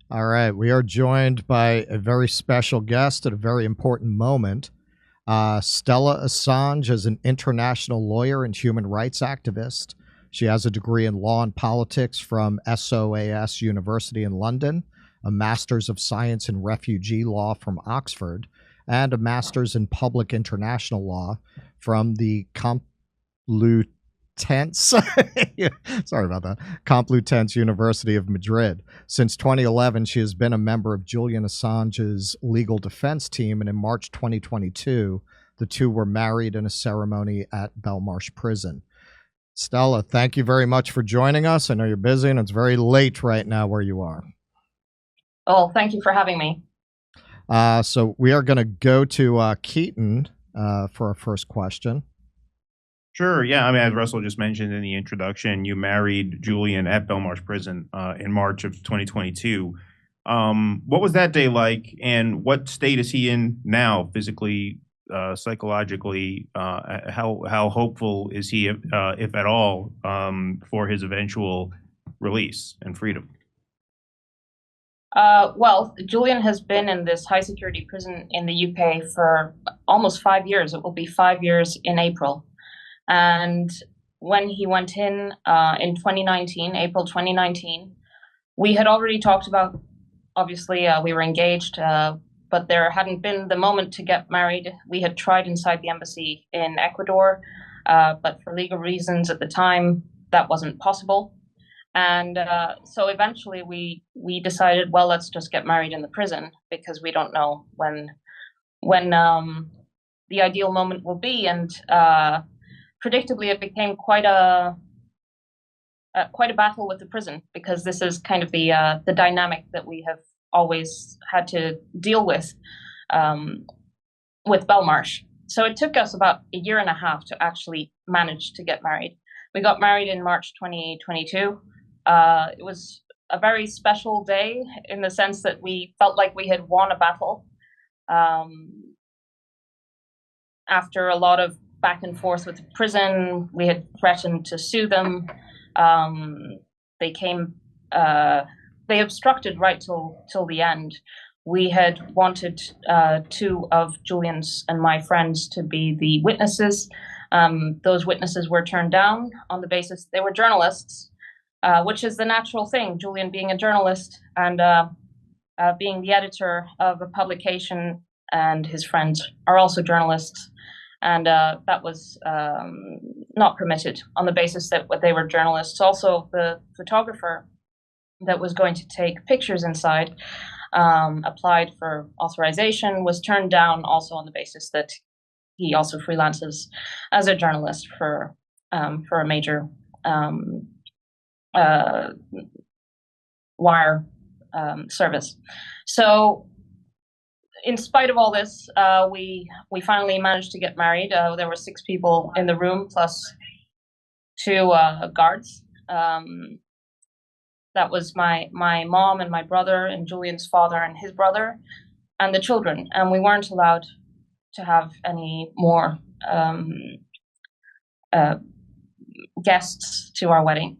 All right. We are joined by a very special guest at a very important moment. Stella Assange is an international lawyer and human rights activist. She has a degree in law and politics from SOAS University in London, a master's of science in refugee law from Oxford, and a master's in public international law from the Complutense sorry about that, Complutense University of Madrid. Since 2011, she has been a member of Julian Assange's legal defense team, and in March 2022, the two were married in a ceremony at Belmarsh Prison. Stella, thank you very much for joining us. I know you're busy, and it's very late right now where you are. Oh, thank you for having me. So we are going to go to Keaton for our first question. Sure. Yeah. I mean, as Russell just mentioned in the introduction, you married Julian at Belmarsh Prison in March of 2022. What was that day like, and what state is he in now, physically, psychologically? How hopeful is he, if at all, for his eventual release and freedom? Well, Julian has been in this high security prison in the UK for almost 5 years. It will be 5 years in April. And when he went in 2019, April 2019, we had already talked about, obviously, we were engaged, but there hadn't been the moment to get married. We had tried inside the embassy in Ecuador, but for legal reasons at the time, that wasn't possible. And so eventually we decided, well, let's just get married in the prison, because we don't know when the ideal moment will be. And predictably, it became quite a battle with the prison, because this is kind of the dynamic that we have always had to deal with Belmarsh. So it took us about a year and a half to actually manage to get married. We got married in March 2022. It was a very special day in the sense that we felt like we had won a battle. After a lot of back and forth with the prison, we had threatened to sue them. They obstructed right till the end. We had wanted two of Julian's and my friends to be the witnesses. Those witnesses were turned down on the basis they were journalists, which is the natural thing. Julian being a journalist and being the editor of a publication, and his friends are also journalists. And that was not permitted on the basis that they were journalists. Also, the photographer that was going to take pictures inside applied for authorization, was turned down also on the basis that he also freelances as a journalist for a major wire service. So in spite of all this, we finally managed to get married. There were 6 people in the room, plus 2 guards. That was my mom and my brother, and Julian's father and his brother, and the children. And we weren't allowed to have any more guests to our wedding.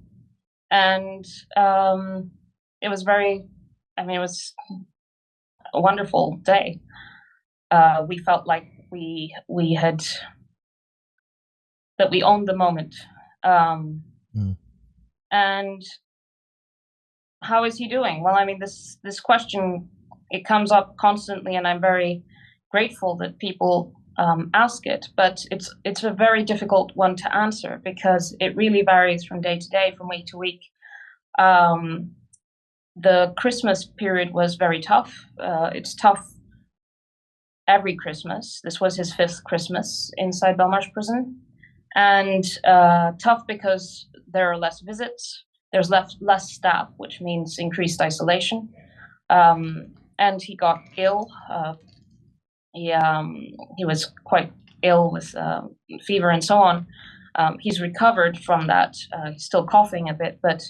And it was it was a wonderful day. We felt like we owned the moment. And how is he doing? Well, I mean, this question, it comes up constantly, and I'm very grateful that people ask it, but it's a very difficult one to answer, because it really varies from day to day, from week to week. The Christmas period was very tough. It's tough every Christmas. This was his 5th Christmas inside Belmarsh Prison. And tough because there are less visits, there's less staff, which means increased isolation. And he got ill. He was quite ill with fever and so on. He's recovered from that. He's still coughing a bit, but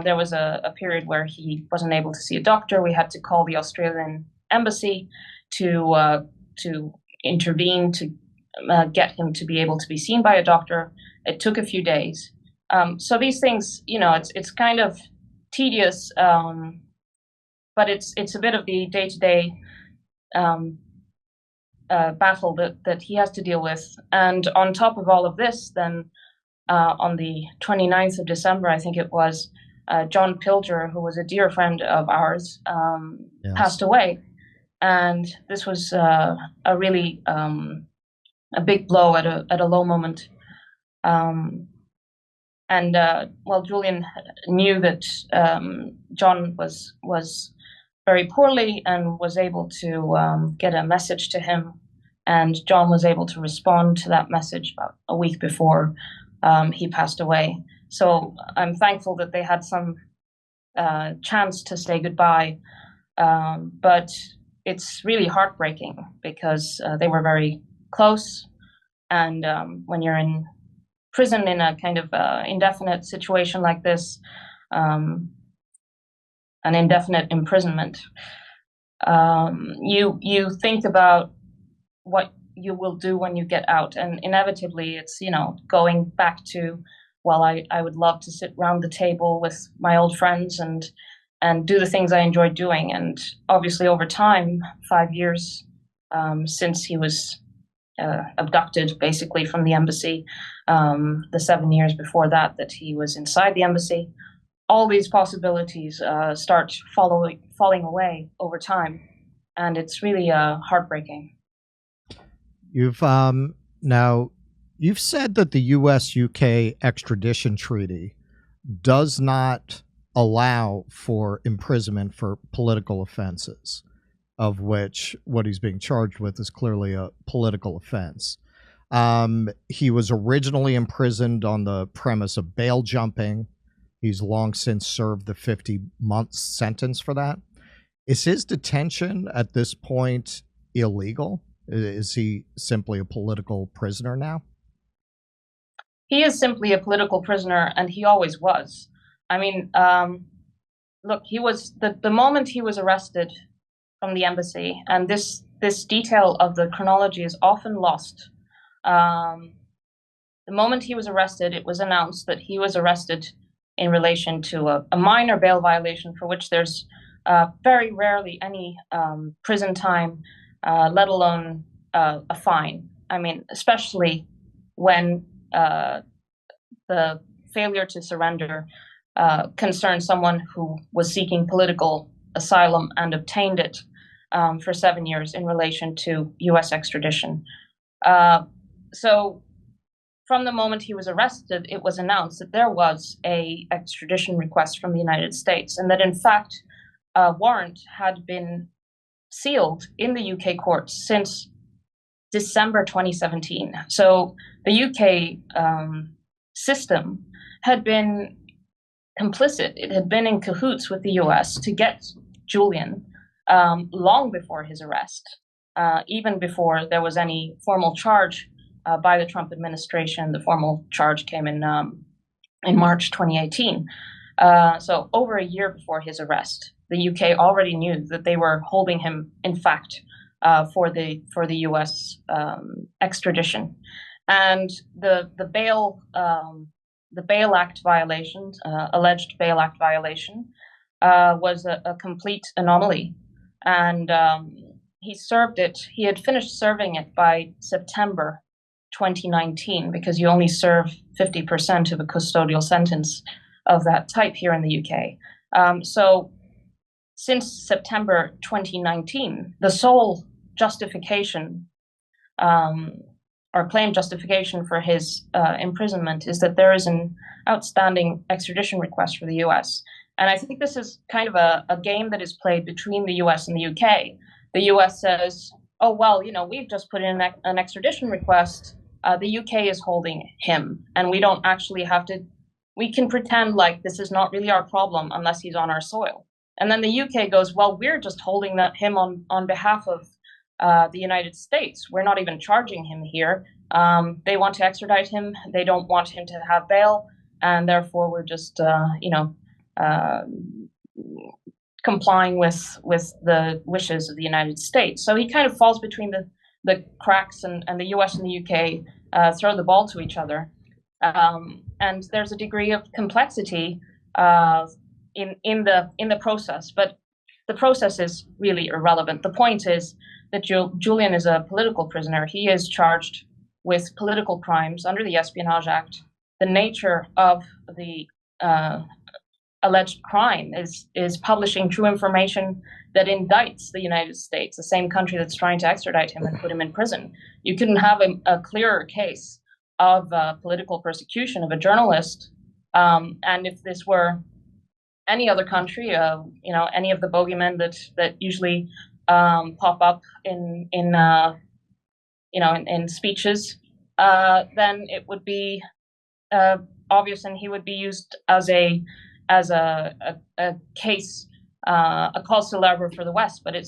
there was a period where he wasn't able to see a doctor. We had to call the Australian embassy to intervene to get him to be able to be seen by a doctor. It took a few days. So these things, it's kind of tedious, but but it's a bit of the day-to-day battle that he has to deal with. And on top of all of this, then on the 29th of December, I think it was, John Pilger, who was a dear friend of ours, passed away. And this was a really a big blow at a low moment. Well, Julian knew that John was very poorly and was able to get a message to him. And John was able to respond to that message about a week before he passed away. So I'm thankful that they had some chance to say goodbye. But it's really heartbreaking because they were very close. And when you're in prison in a kind of indefinite situation like this, an indefinite imprisonment, you think about what you will do when you get out, and inevitably it's going back to, well, I would love to sit around the table with my old friends and do the things I enjoyed doing. And obviously over time, 5 years since he was abducted basically from the embassy, the 7 years before that he was inside the embassy, all these possibilities start falling away over time, and it's really heartbreaking. You've you've said that the U.S.-UK extradition treaty does not allow for imprisonment for political offenses, of which what he's being charged with is clearly a political offense. He was originally imprisoned on the premise of bail jumping. He's long since served the 50-month sentence for that. Is his detention at this point illegal? Is he simply a political prisoner now? He is simply a political prisoner, and he always was. I mean, look, he was the moment he was arrested from the embassy, and this detail of the chronology is often lost. The moment he was arrested, it was announced that he was arrested in relation to a minor bail violation for which there's very rarely any prison time, let alone a fine. I mean, especially when the failure to surrender concerned someone who was seeking political asylum and obtained it for 7 years in relation to U.S. extradition. So from the moment he was arrested, it was announced that there was a extradition request from the United States, and that in fact a warrant had been sealed in the UK courts since December 2017. So the UK system had been complicit. It had been in cahoots with the US to get Julian long before his arrest, even before there was any formal charge by the Trump administration. The formal charge came in March 2018. So over a year before his arrest, the UK already knew that they were holding him, in fact, for the U.S. Extradition, and the bail act violation, alleged bail act violation, was a complete anomaly, and he served it. He had finished serving it by September 2019, because you only serve 50% of a custodial sentence of that type here in the UK. So since September 2019, the sole justification or claimed justification for his imprisonment is that there is an outstanding extradition request for the US. And I think this is kind of a game that is played between the US and the UK. The US says, oh, well, we've just put in an extradition request. The UK is holding him, and we don't actually have to, we can pretend like this is not really our problem unless he's on our soil. And then the UK goes, well, we're just holding him on behalf of the United States. We're not even charging him here. They want to extradite him. They don't want him to have bail. And therefore, we're just, complying with the wishes of the United States. So he kind of falls between the cracks, and the US and the UK throw the ball to each other. And there's a degree of complexity in the process. But the process is really irrelevant. The point is that Julian is a political prisoner. He is charged with political crimes under the Espionage Act. The nature of the alleged crime is publishing true information that indicts the United States, the same country that's trying to extradite him and put him in prison. You couldn't have a clearer case of political persecution of a journalist. And if this were any other country, any of the bogeymen that usually pop up in speeches, then it would be obvious, and he would be used as a case, a cause célèbre for the West. But it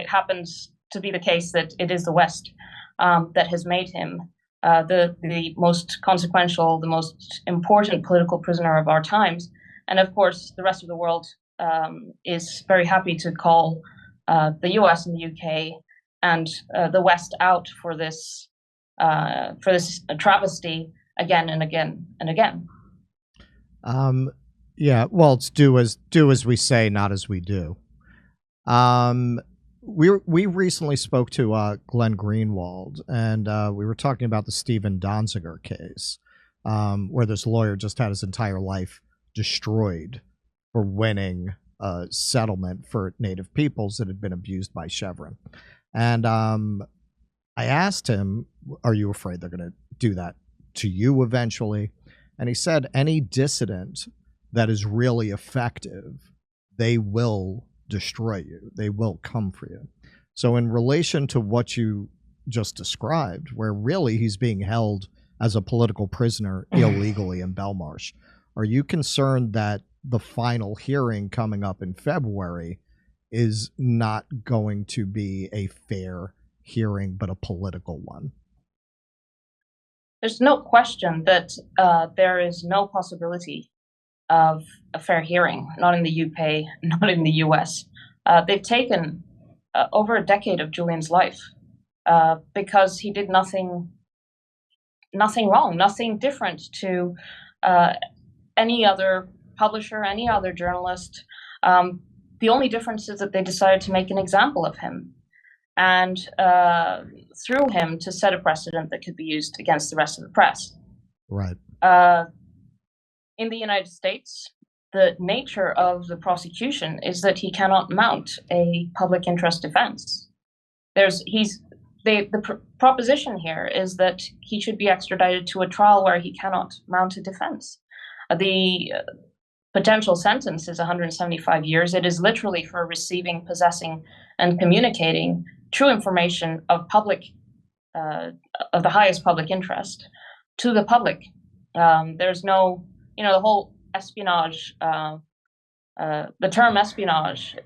happens to be the case that it is the West that has made him the most consequential, the most important political prisoner of our times. And of course, the rest of the world is very happy to call the US and the UK and the West out for this travesty again and again and again. Yeah, well, it's do as we say, not as we do. We recently spoke to Glenn Greenwald, and we were talking about the Stephen Donziger case, where this lawyer just had his entire life destroyed for winning a settlement for Native peoples that had been abused by Chevron. And I asked him, are you afraid they're going to do that to you eventually? And he said, any dissident that is really effective, they will destroy you. They will come for you. So in relation to what you just described, where really he's being held as a political prisoner illegally in Belmarsh, are you concerned that the final hearing coming up in February is not going to be a fair hearing, but a political one? There's no question that there is no possibility of a fair hearing, not in the UK, not in the US. They've taken over a decade of Julian's life because he did nothing wrong, nothing different to any other publisher, any other journalist. The only difference is that they decided to make an example of him and through him to set a precedent that could be used against the rest of the press. Right. In the United States, the nature of the prosecution is that he cannot mount a public interest defense. The proposition here is that he should be extradited to a trial where he cannot mount a defense. The potential sentence is 175 years. It is literally for receiving, possessing, and communicating true information of the highest public interest to the public. There's no, the whole espionage, the term espionage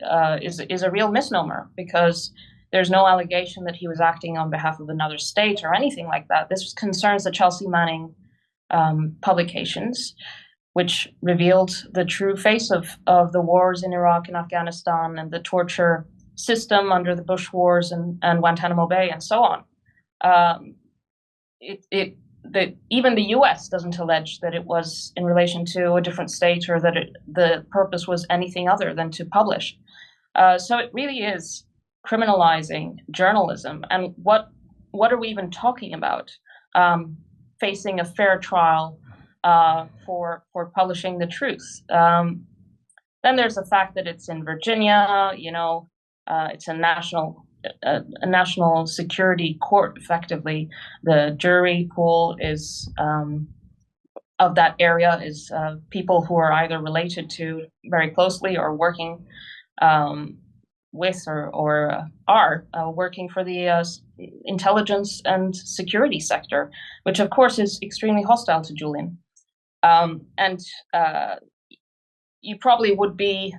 is a real misnomer because there's no allegation that he was acting on behalf of another state or anything like that. This concerns the Chelsea Manning publications, which revealed the true face of the wars in Iraq and Afghanistan and the torture system under the Bush wars and Guantanamo Bay and so on. Even the US doesn't allege that it was in relation to a different state or that the purpose was anything other than to publish. So it really is criminalizing journalism. And what are we even talking about? Facing a fair trial for publishing the truth. Then there's the fact that it's in Virginia. It's a national security court. Effectively, the jury pool is of that area is people who are either related to very closely or working with or are working for the intelligence and security sector, which of course is extremely hostile to Julian. You probably would be,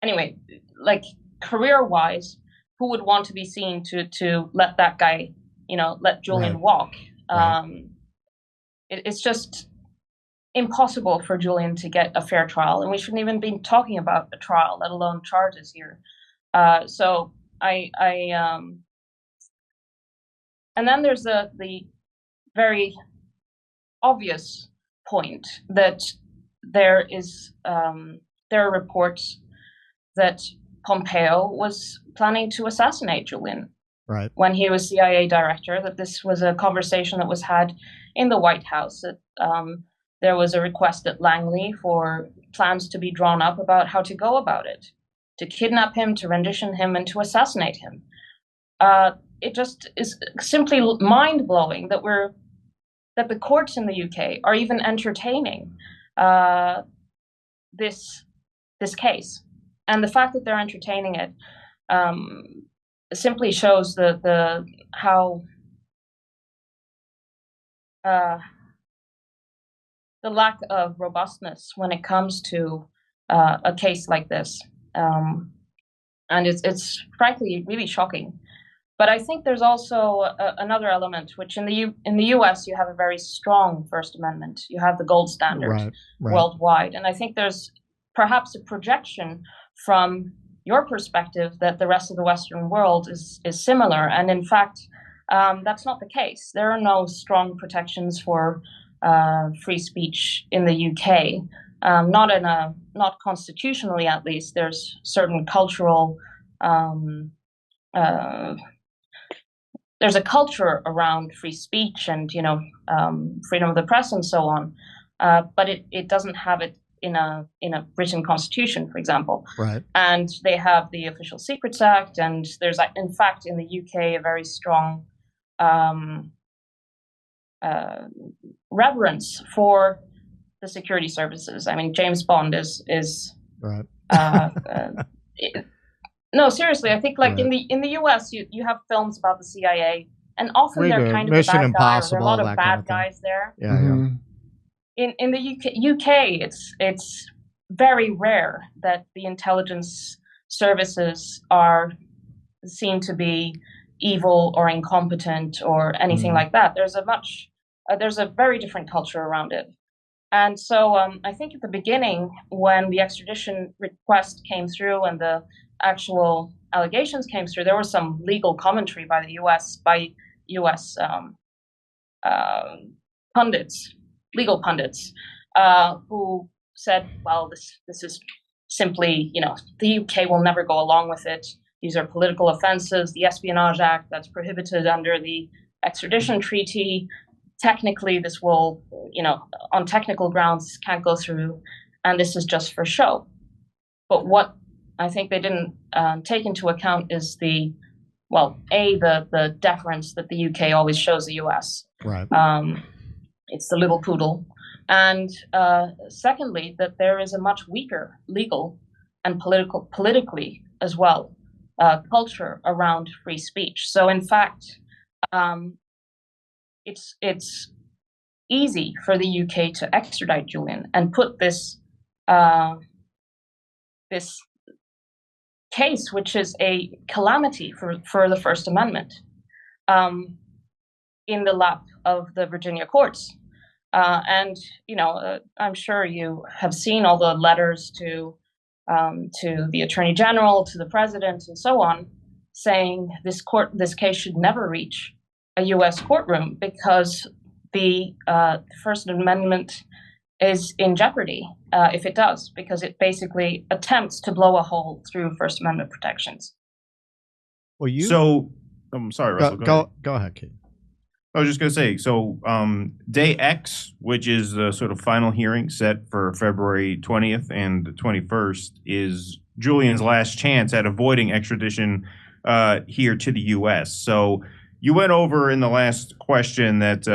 anyway, like career-wise, who would want to be seen to let that guy, let Julian walk? Right. It's just impossible for Julian to get a fair trial, and we shouldn't even be talking about a trial, let alone charges here. And then there's the very obvious point that there are reports that Pompeo was planning to assassinate Julian Right. when he was CIA director, that this was a conversation that was had in the White House, that there was a request at Langley for plans to be drawn up about how to go about it, to kidnap him, to rendition him, and to assassinate him. It just is simply mind-blowing that the courts in the UK are even entertaining this case. And the fact that they're entertaining it simply shows how the lack of robustness when it comes to a case like this. And it's frankly really shocking. But I think there's also another element, which in the US you have a very strong First Amendment. You have the gold standard worldwide, and I think there's perhaps a projection from your perspective that the rest of the Western world is similar, and in fact, that's not the case. There are no strong protections for free speech in the UK, not constitutionally at least. There's certain cultural there's a culture around free speech and freedom of the press and so on, but it doesn't have it in a written constitution, for example. Right. And they have the Official Secrets Act, and there's in fact in the UK a very strong reverence for the security services. I mean, James Bond is right. No, seriously, I think like in the US, you have films about the CIA, and often they're kind of Mission a bad guy, or there are a lot of that bad kind of guys there. Yeah, yeah. In the UK, it's very rare that the intelligence services are seen to be evil or incompetent or anything like that. There's a very different culture around it. And so I think at the beginning, when the extradition request came through and the actual allegations came through, there was some legal commentary by U.S. Legal pundits, who said, "Well, this is simply, the UK will never go along with it. These are political offenses. The Espionage Act, that's prohibited under the extradition treaty. Technically, this will, on technical grounds, can't go through, and this is just for show." But what I think they didn't take into account is the deference that the UK always shows the US. Right. It's the little poodle. And secondly, that there is a much weaker legal and politically as well, culture around free speech. So in fact, it's easy for the UK to extradite Julian and put this case, which is a calamity for the First Amendment, in the lap of the Virginia courts. And I'm sure you have seen all the letters to the Attorney General, to the President, and so on, saying this case should never reach a U.S. courtroom because the First Amendment is in jeopardy if it does, because it basically attempts to blow a hole through First Amendment protections. Well, I'm sorry, Russell. Go ahead, Keaton. I was just going to say, so Day X, which is the sort of final hearing set for February 20th and 21st, is Julian's last chance at avoiding extradition here to the U.S. So you went over in the last question that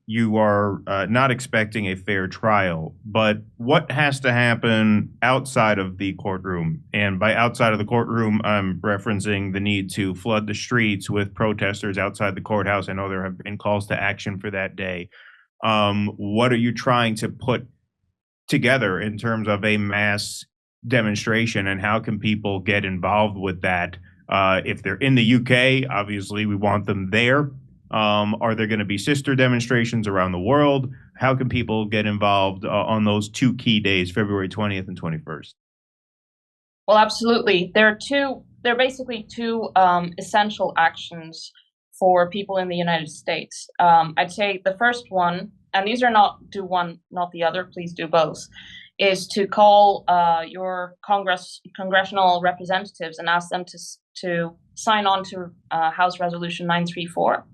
you are not expecting a fair trial, but what has to happen outside of the courtroom? And by outside of the courtroom, I'm referencing the need to flood the streets with protesters outside the courthouse. I know there have been calls to action for that day. What are you trying to put together in terms of a mass demonstration, and how can people get involved with that? If they're in the UK, obviously we want them there. Are there going to be sister demonstrations around the world? How can people get involved on those two key days, February 20th and 21st? Well, absolutely. There are basically two essential actions for people in the United States. I'd say the first one, and these are not do one, not the other, please do both, is to call your congressional representatives and ask them to sign on to House Resolution 934,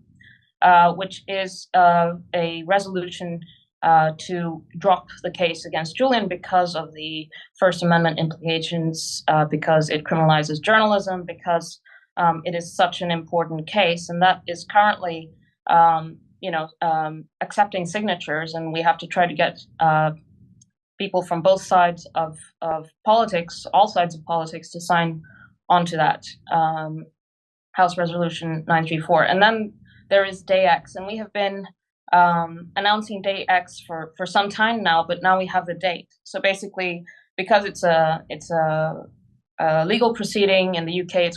which is a resolution to drop the case against Julian because of the First Amendment implications, because it criminalizes journalism, because it is such an important case, and that is currently, accepting signatures, and we have to try to get people from both sides of politics, all sides of politics, to sign onto that House Resolution 934. And then there is Day X, and we have been announcing Day X for some time now, but now we have the date. So basically, because it's a legal proceeding in the UK,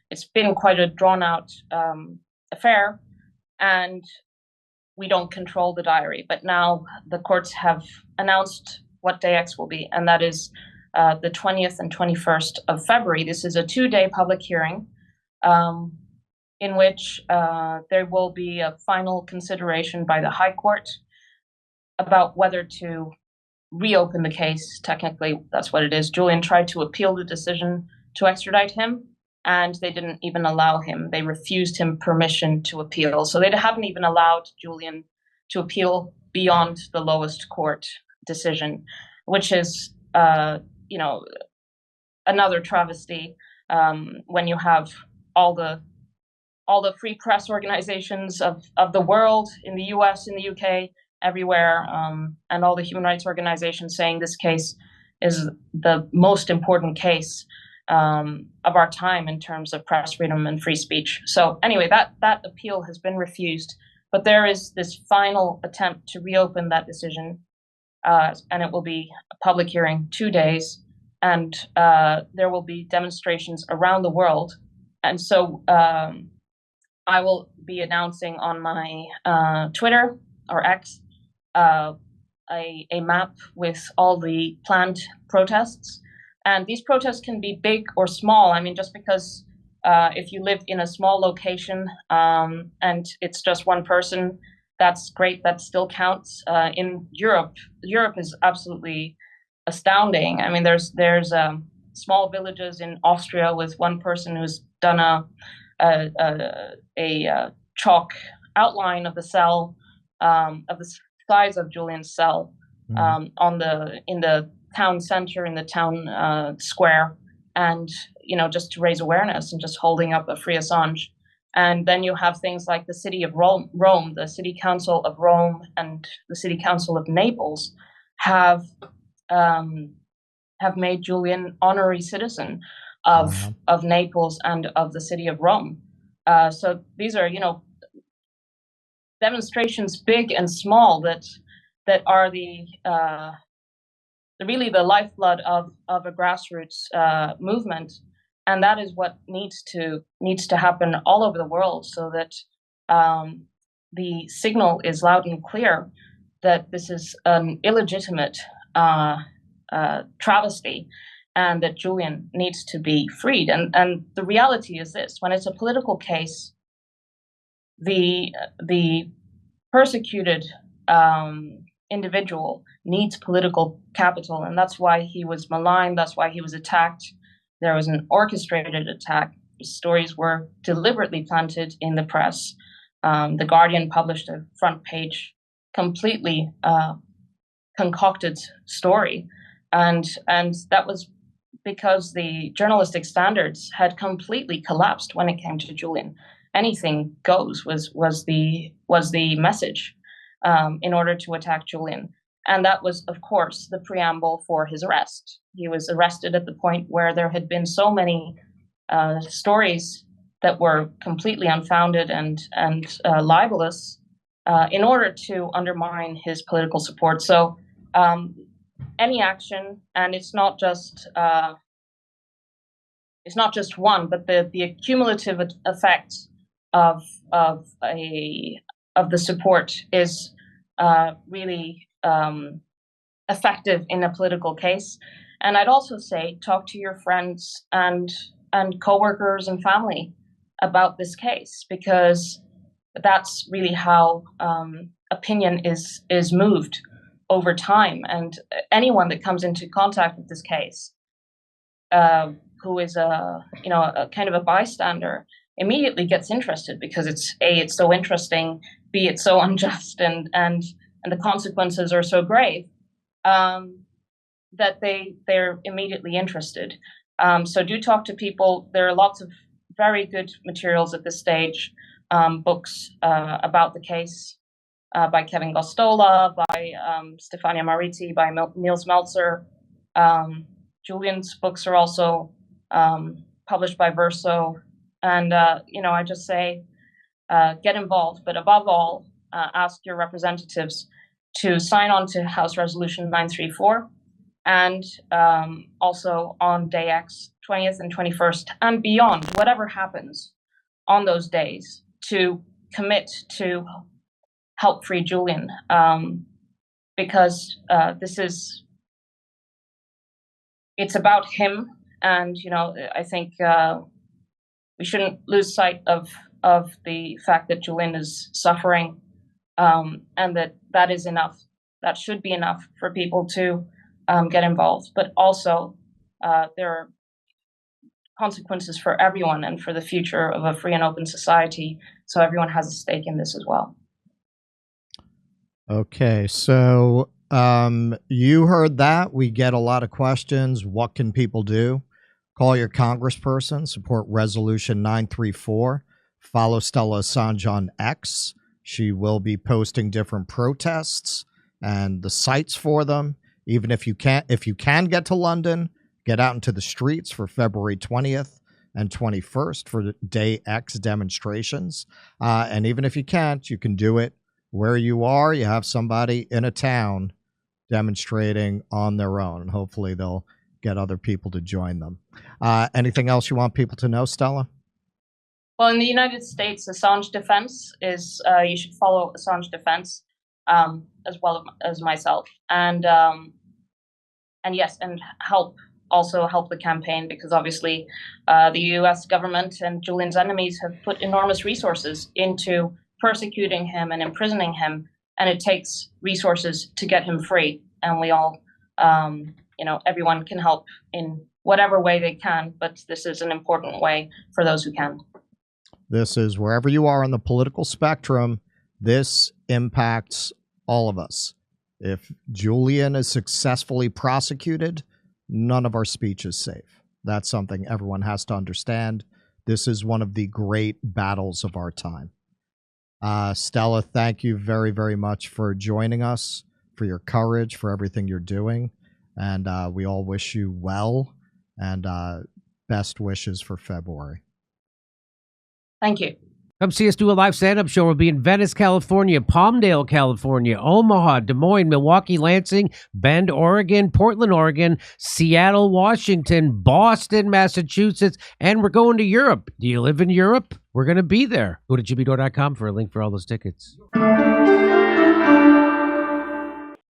it's been quite a drawn out affair, and we don't control the diary. But now the courts have announced what Day X will be, and that is the 20th and 21st of February. This is a 2-day public hearing in which there will be a final consideration by the High Court about whether to reopen the case. Technically, that's what it is. Julian tried to appeal the decision to extradite him, and they didn't even allow him. They refused him permission to appeal. So they haven't even allowed Julian to appeal beyond the lowest court decision, which is, another travesty when you have all the free press organizations of the world, in the US, in the UK, everywhere, and all the human rights organizations saying this case is the most important case of our time in terms of press freedom and free speech. So anyway, that appeal has been refused, but there is this final attempt to reopen that decision, and it will be a public hearing, 2 days, and there will be demonstrations around the world. And so I will be announcing on my Twitter or X a map with all the planned protests. And these protests can be big or small. I mean, just because if you live in a small location and it's just one person, that's great. That still counts. In Europe is absolutely astounding. I mean, there's small villages in Austria with one person who's done a chalk outline of the cell, of the size of Julian's cell, in the town center, in the town square, and just to raise awareness and just holding up a free Assange. And then you have things like the city of Rome, the city council of Rome, and the city council of Naples have made Julian honorary citizen of Naples and of the city of Rome. So these are demonstrations, big and small, that are really the lifeblood of a grassroots movement, and that is what needs to happen all over the world, so that the signal is loud and clear that this is an illegitimate travesty, and that Julian needs to be freed. And the reality is this: when it's a political case, the persecuted individual needs political capital, and that's why he was maligned. That's why he was attacked. There was an orchestrated attack. Stories were deliberately planted in the press. The Guardian published a front page, completely concocted story, and that was because the journalistic standards had completely collapsed when it came to Julian. Anything goes was the message in order to attack Julian. And that was, of course, the preamble for his arrest. He was arrested at the point where there had been so many stories that were completely unfounded and libelous in order to undermine his political support. So any action, and it's not just one, but the cumulative effect of the support is really effective in a political case. And I'd also say, talk to your friends and coworkers and family about this case, because that's really how opinion is moved over time. And anyone that comes into contact with this case, who is a kind of a bystander, immediately gets interested because it's so interesting, B, it's so unjust, and the consequences are so grave, that they're immediately interested. So do talk to people. There are lots of very good materials at this stage, books about the case by Kevin Gostola, by Stefania Mariti, by Niels Meltzer. Julian's books are also published by Verso. And, I just say, get involved, but above all, ask your representatives to sign on to House Resolution 934, and also on Day X, 20th and 21st, and beyond, whatever happens on those days, to commit to help free Julian, because it's about him, and, I think we shouldn't lose sight of the fact that Julian is suffering, and that is enough. That should be enough for people to get involved. But also, there are consequences for everyone and for the future of a free and open society. So everyone has a stake in this as well. Okay, so you heard that. We get a lot of questions. What can people do? Call your congressperson, support Resolution 934, follow Stella Assange on X. She will be posting different protests and the sites for them. Even if you can get to London, get out into the streets for February 20th and 21st for the Day X demonstrations. And even if you can't, you can do it where you are. You have somebody in a town demonstrating on their own. Hopefully they'll get other people to join them. Anything else you want people to know, Stella? Well, in the United States, Assange Defense is, you should follow Assange Defense, as well as myself. And yes, and also help the campaign, because obviously the US government and Julian's enemies have put enormous resources into persecuting him and imprisoning him. And it takes resources to get him free. And we all, everyone can help in whatever way they can, but this is an important way for those who can. This is wherever you are on the political spectrum, this impacts all of us. If Julian is successfully prosecuted, none of our speech is safe. That's something everyone has to understand. This is one of the great battles of our time. Stella, thank you very, very much for joining us, for your courage, for everything you're doing. And we all wish you well, and best wishes for February. Thank you. Come see us do a live stand-up show. We'll be in Venice, California, Palmdale, California, Omaha, Des Moines, Milwaukee, Lansing, Bend, Oregon, Portland, Oregon, Seattle, Washington, Boston, Massachusetts, and we're going to Europe. Do you live in Europe? We're going to be there. Go to jimmydore.com for a link for all those tickets.